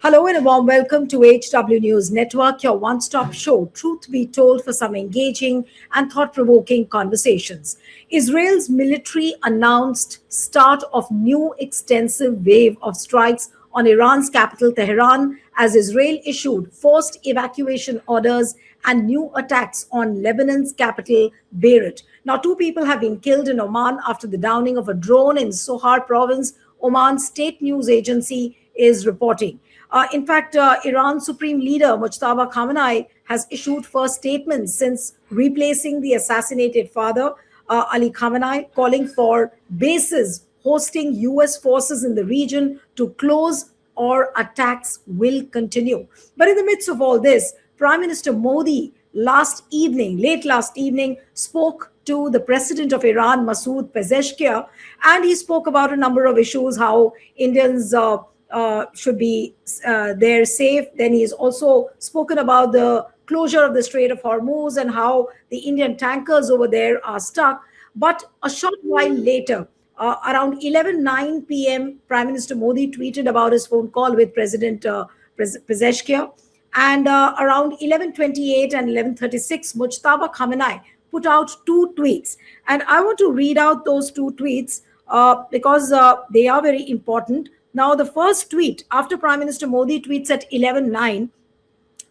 Hello and a warm welcome to HW News Network, your one stop show, truth be told, for some engaging and thought provoking conversations. Israel's military announced start of new extensive wave of strikes on Iran's capital, Tehran, as Israel issued forced evacuation orders and new attacks on Lebanon's capital, Beirut. Now, two people have been killed in Oman after the downing of a drone in Sohar province, Oman's state news agency is reporting. In fact, Iran's supreme leader, Mujtaba Khamenei, has issued first statements since replacing the assassinated father, Ali Khamenei, calling for bases hosting US forces in the region to close or attacks will continue. But in the midst of all this, Prime Minister Modi late last evening, spoke to the president of Iran, Masoud Pezeshkian, and he spoke about a number of issues, how Indians should be there safe. Then he's also spoken about the closure of the Strait of Hormuz and how the Indian tankers over there are stuck. But a short while later, around 11:09 p.m., Prime Minister Modi tweeted about his phone call with President Pezeshkian. And around 11:28 and 11:36, Mujtaba Khamenei put out two tweets. And I want to read out those two tweets because they are very important. Now, the first tweet, after Prime Minister Modi tweets at 11:09,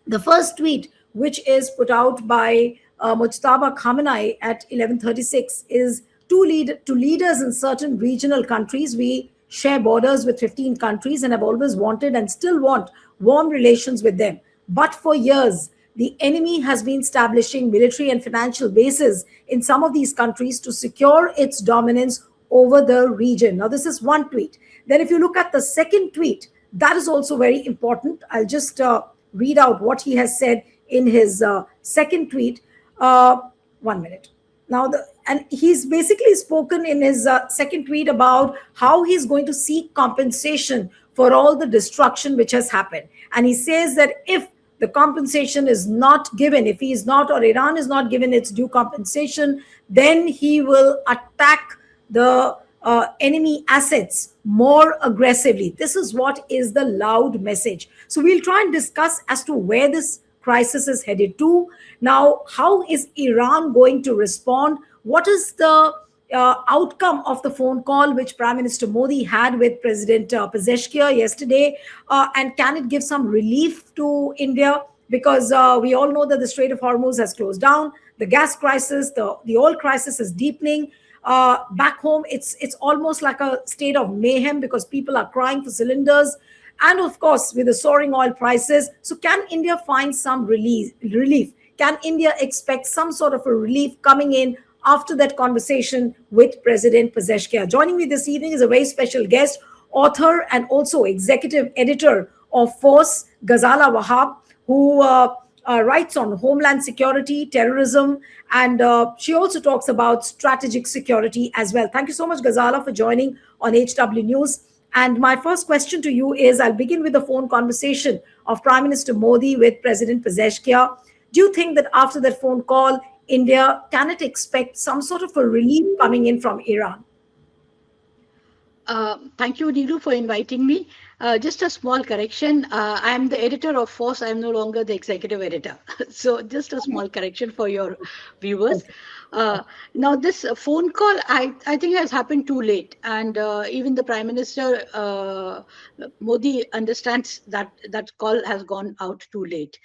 the first tweet, which is put out by Mujtaba Khamenei at 11:36, is to leaders in certain regional countries. We share borders with 15 countries and have always wanted and still want warm relations with them. But for years, the enemy has been establishing military and financial bases in some of these countries to secure its dominance over the region. Now, this is one tweet. Then, if you look at the second tweet, that is also very important. I'll just read out what he has said in his second tweet. 1 minute. Now, and he's basically spoken in his second tweet about how he's going to seek compensation for all the destruction which has happened. And he says that if the compensation is not given, if he is not, or Iran is not given its due compensation, then he will attack the enemy assets more aggressively. This is what is the loud message. So we'll try and discuss as to where this crisis is headed to. Now, how is Iran going to respond? What is the outcome of the phone call which Prime Minister Modi had with President Pezeshkian yesterday? And can it give some relief to India? Because we all know that the Strait of Hormuz has closed down. The gas crisis, the oil crisis is deepening. Back home, it's almost like a state of mayhem because people are crying for cylinders. And of course, with the soaring oil prices. So can India find some relief? Can India expect some sort of a relief coming in after that conversation with President Pezeshkian? Joining me this evening is a very special guest, author and also executive editor of Force, Ghazala Wahab, who writes on homeland security, terrorism, and she also talks about strategic security as well. Thank you so much, Ghazala, for joining on HW News. And my first question to you is, I'll begin with the phone conversation of Prime Minister Modi with President Pezeshkian. Do you think that after that phone call, India, can it expect some sort of a relief coming in from Iran? Thank you, Neelu, for inviting me. Just a small correction. I am the editor of Force. I am no longer the executive editor. So just a small correction for your viewers. Now, this phone call, I think has happened too late. And even the Prime Minister, Modi, understands that that call has gone out too late.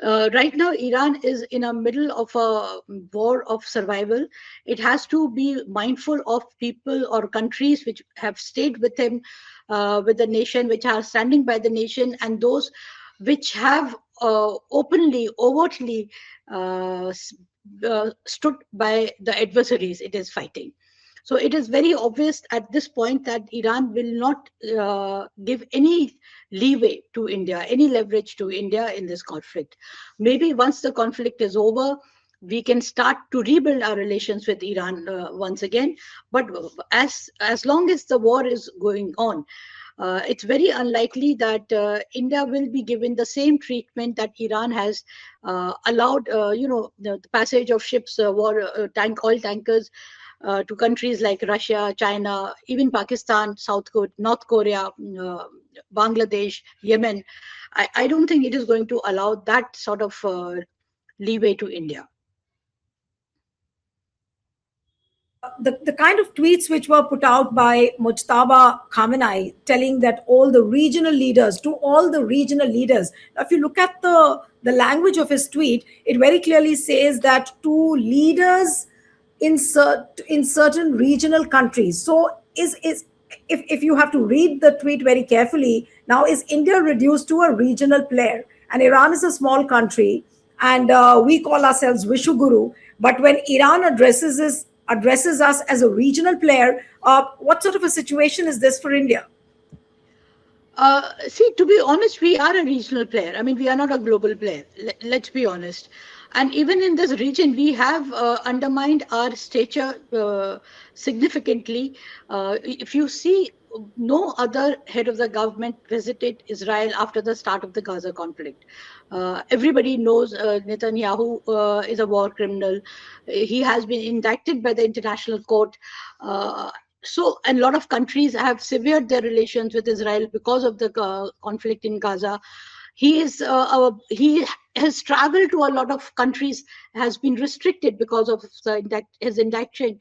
Right now, Iran is in the middle of a war of survival. It has to be mindful of people or countries which have stayed with him, with the nation, which are standing by the nation, and those which have openly, overtly stood by the adversaries it is fighting. So it is very obvious at this point that Iran will not give any leeway to India, any leverage to India in this conflict. Maybe once the conflict is over, we can start to rebuild our relations with Iran once again. But as long as the war is going on, it's very unlikely that India will be given the same treatment that Iran has allowed, the passage of ships, oil tankers, to countries like Russia, China, even Pakistan, North Korea, Bangladesh, Yemen. I don't think it is going to allow that sort of leeway to India. The kind of tweets which were put out by Mujtaba Khamenei telling that all the regional leaders, to all the regional leaders, if you look at the language of his tweet, it very clearly says that to leaders in certain regional countries. So is if you have to read the tweet very carefully, now is India reduced to a regional player? And Iran is a small country, and we call ourselves Vishuguru. But when Iran addresses us as a regional player, what sort of a situation is this for India? See, to be honest, we are a regional player. I mean, we are not a global player. Let's be honest. And even in this region, we have undermined our stature significantly. If you see, no other head of the government visited Israel after the start of the Gaza conflict. Everybody knows Netanyahu is a war criminal. He has been indicted by the International Court. So a lot of countries have severed their relations with Israel because of the conflict in Gaza. He has traveled to a lot of countries, has been restricted because of his indictment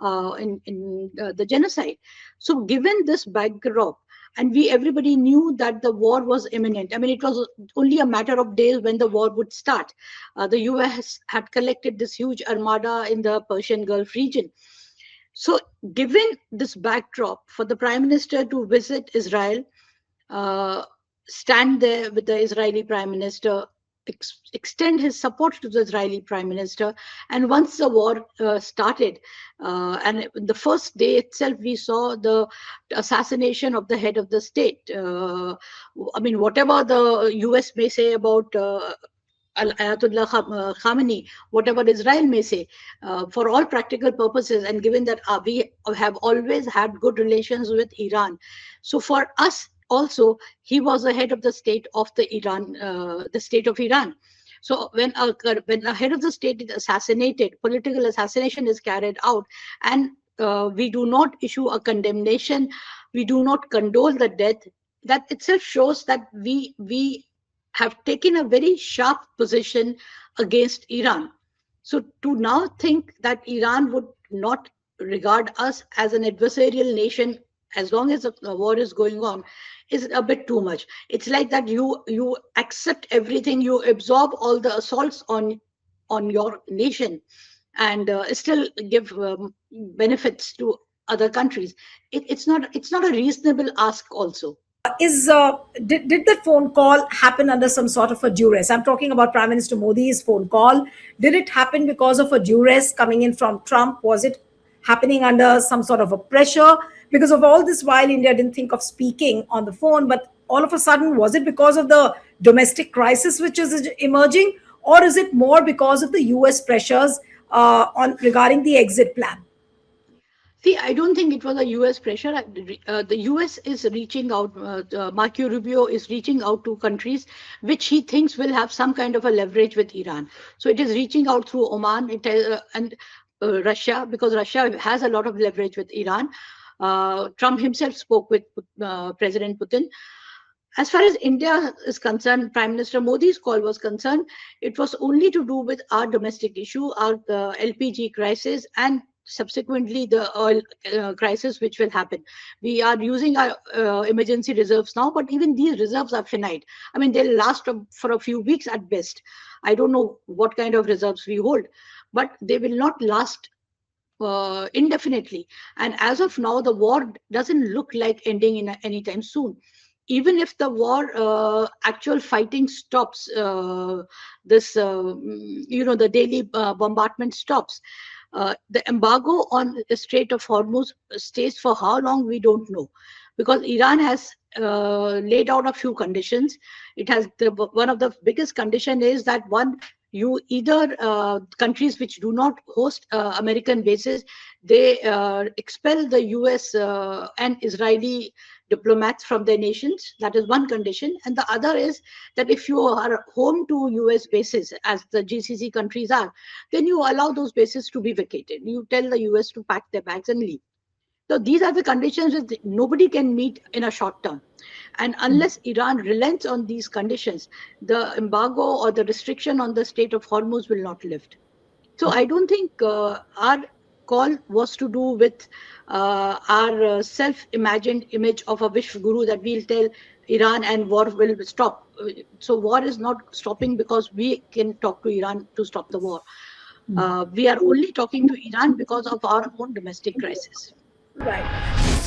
in the genocide. So given this backdrop, and everybody knew that the war was imminent. I mean, it was only a matter of days when the war would start. The US had collected this huge armada in the Persian Gulf region. So, given this backdrop, for the Prime Minister to visit Israel, uh, stand there with the Israeli Prime Minister, extend his support to the Israeli Prime Minister, and once the war started, and the first day itself, we saw the assassination of the head of the state. I mean, whatever the US may say about Ayatollah Khamenei, whatever Israel may say, for all practical purposes, and given that we have always had good relations with Iran, so for us also, he was the head of the state of the state of Iran. So when a head of the state is assassinated, political assassination is carried out, and we do not issue a condemnation, we do not condole the death. That itself shows that we have taken a very sharp position against Iran. So to now think that Iran would not regard us as an adversarial nation as long as the war is going on is a bit too much. It's like that you accept everything, you absorb all the assaults on your nation, and still give benefits to other countries. It's not a reasonable ask also. Is did that phone call happen under some sort of a duress? I'm talking about Prime Minister Modi's phone call. Did it happen because of a duress coming in from Trump? Was it happening under some sort of a pressure? Because of all this while, India didn't think of speaking on the phone, but all of a sudden, was it because of the domestic crisis which is emerging, or is it more because of the US pressures on regarding the exit plan? See, I don't think it was a US pressure. The US is reaching out, Marco Rubio is reaching out to countries which he thinks will have some kind of a leverage with Iran. So it is reaching out through Oman and Russia, because Russia has a lot of leverage with Iran. Trump himself spoke with President Putin. As far as India is concerned, Prime Minister Modi's call was concerned, it was only to do with our domestic issue, our LPG crisis, and subsequently the oil crisis which will happen. We are using our emergency reserves now, but even these reserves are finite. I mean, they'll last for a few weeks at best. I don't know what kind of reserves we hold, but they will not last indefinitely. And as of now, the war doesn't look like ending in anytime soon. Even if the war actual fighting stops, the daily bombardment stops, the embargo on the Strait of Hormuz stays for how long we don't know, because Iran has laid out a few conditions. It has one of the biggest condition is that one You either countries which do not host American bases, they expel the US and Israeli diplomats from their nations. That is one condition. And the other is that if you are home to US bases, as the GCC countries are, then you allow those bases to be vacated. You tell the US to pack their bags and leave. So these are the conditions that nobody can meet in a short term. And unless Iran relents on these conditions, the embargo or the restriction on the Strait of Hormuz will not lift. So I don't think our call was to do with our self-imagined image of a wish guru that we'll tell Iran and war will stop. So war is not stopping because we can talk to Iran to stop the war. We are only talking to Iran because of our own domestic crisis. Right.